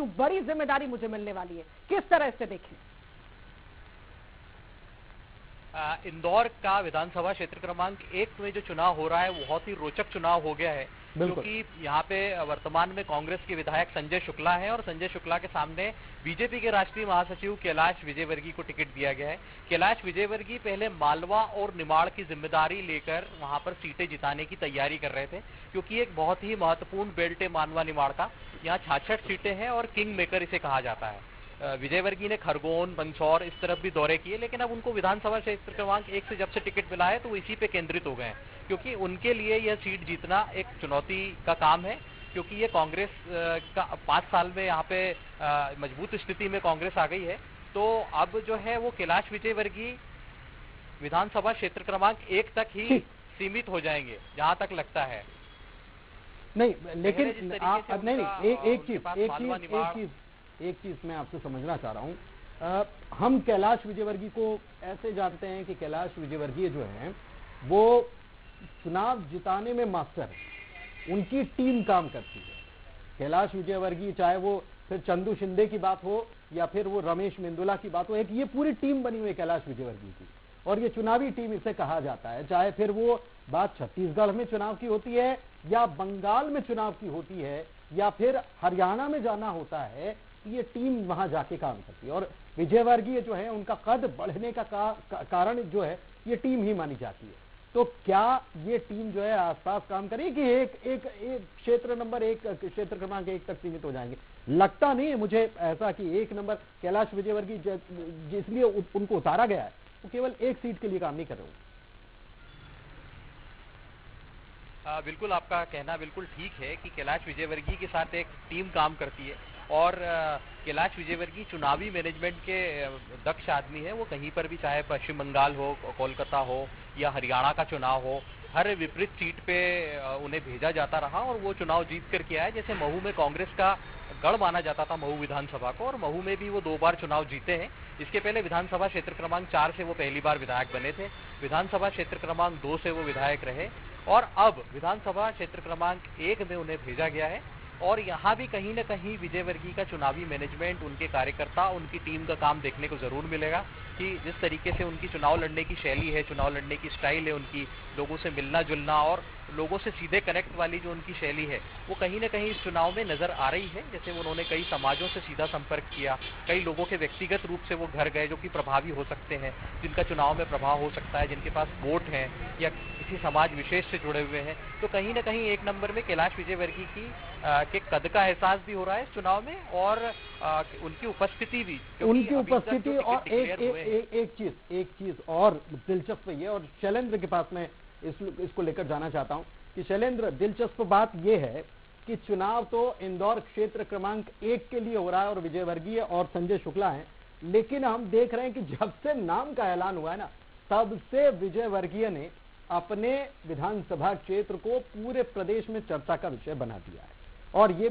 हूं, बड़ी जिम्मेदारी मुझे मिलने वाली है, किस तरह से देखें? इंदौर का विधानसभा क्षेत्र क्रमांक 1 में जो चुनाव हो रहा है वो बहुत ही रोचक चुनाव हो गया है, क्योंकि यहाँ पे वर्तमान में कांग्रेस के विधायक संजय शुक्ला हैं और संजय शुक्ला के सामने बीजेपी के राष्ट्रीय महासचिव कैलाश विजयवर्गीय को टिकट दिया गया है। कैलाश विजयवर्गीय पहले मालवा और निमाड़ की जिम्मेदारी लेकर वहां पर सीटें जिताने की तैयारी कर रहे थे, क्योंकि एक बहुत ही महत्वपूर्ण बेल्ट है मालवा निमाड़ का। यहाँ 66 सीटें हैं और किंग मेकर इसे कहा जाता है। विजयवर्गीय ने खरगोन, मंदसौर इस तरफ भी दौरे किए, लेकिन अब उनको विधानसभा क्षेत्र क्रमांक 1 से जब से टिकट मिला है तो वो इसी पे केंद्रित हो गए हैं, क्योंकि उनके लिए यह सीट जीतना एक चुनौती का काम है, क्योंकि ये कांग्रेस का 5 साल में यहाँ पे मजबूत स्थिति में कांग्रेस आ गई है। तो अब जो है वो कैलाश विजयवर्गीय विधानसभा क्षेत्र क्रमांक 1 तक ही सीमित हो जाएंगे, जहां तक लगता है। नहीं, लेकिन एक चीज मैं आपसे समझना चाह रहा हूं। हम कैलाश विजयवर्गीय को ऐसे जानते हैं कि कैलाश विजयवर्गीय जो हैं वो चुनाव जिताने में मास्टर है, उनकी टीम काम करती है। कैलाश विजयवर्गीय, चाहे वो फिर चंदू शिंदे की बात हो या फिर वो रमेश मेंदुला की बात हो, एक ये पूरी टीम बनी हुई है कैलाश विजयवर्गीय की, और ये चुनावी टीम इसे कहा जाता है। चाहे फिर वो बात छत्तीसगढ़ में चुनाव की होती है या बंगाल में चुनाव की होती है या फिर हरियाणा में जाना होता है, ये टीम वहां जाके काम करती है। और विजयवर्गीय जो है उनका कद बढ़ने का कारण जो है ये टीम ही मानी जाती है। तो क्या ये टीम जो है आसपास काम करेगी कि एक क्षेत्र नंबर 1 क्षेत्र क्रमांक 1 तक सीमित हो जाएंगे? लगता नहीं है मुझे ऐसा कि 1 नंबर कैलाश विजयवर्गीय जिसलिए उनको उतारा गया है वो केवल 1 सीट के लिए काम नहीं कर रहे हो। बिल्कुल, आपका कहना बिल्कुल ठीक है कि कैलाश विजयवर्गीय के साथ एक टीम काम करती है, और कैलाश विजयवर्गीय चुनावी मैनेजमेंट के दक्ष आदमी है। वो कहीं पर भी, चाहे पश्चिम बंगाल हो, कोलकाता हो या हरियाणा का चुनाव हो, हर विपरीत सीट पे उन्हें भेजा जाता रहा और वो चुनाव जीत करके आए। जैसे महू में कांग्रेस का गढ़ माना जाता था महू विधानसभा को, और महू में भी वो 2 बार चुनाव जीते हैं। इसके पहले विधानसभा क्षेत्र क्रमांक 4 से वो पहली बार विधायक बने थे, विधानसभा क्षेत्र क्रमांक 2 से वो विधायक रहे, और अब विधानसभा क्षेत्र क्रमांक 1 में उन्हें भेजा गया है। और यहाँ भी कहीं न कहीं विजयवर्गीय का चुनावी मैनेजमेंट, उनके कार्यकर्ता, उनकी टीम का काम देखने को जरूर मिलेगा कि जिस तरीके से उनकी चुनाव लड़ने की शैली है, चुनाव लड़ने की स्टाइल है, उनकी लोगों से मिलना जुलना और लोगों से सीधे कनेक्ट वाली जो उनकी शैली है, वो कहीं न कहीं इस चुनाव में नजर आ रही है। जैसे उन्होंने कई समाजों से सीधा संपर्क किया, कई लोगों के व्यक्तिगत रूप से वो घर गए जो कि प्रभावी हो सकते हैं, जिनका चुनाव में प्रभाव हो सकता है, जिनके पास वोट हैं या किसी समाज विशेष से जुड़े हुए हैं। तो कहीं न कहीं 1 नंबर में कैलाश विजयवर्गीय की के कद का एहसास भी हो रहा है इस चुनाव में, और उनकी उपस्थिति भी, उनकी उपस्थिति। और एक चीज और दिलचस्प है, और शैलेंद्र के पास मैं इसको लेकर जाना चाहता हूं कि शैलेंद्र, दिलचस्प बात यह है कि चुनाव तो इंदौर क्षेत्र क्रमांक 1 के लिए हो रहा है और विजयवर्गीय और संजय शुक्ला हैं, लेकिन हम देख रहे हैं कि जब से नाम का ऐलान हुआ है ना, तब से विजयवर्गीय ने अपने विधानसभा क्षेत्र को पूरे प्रदेश में चर्चा का विषय बना दिया है। और ये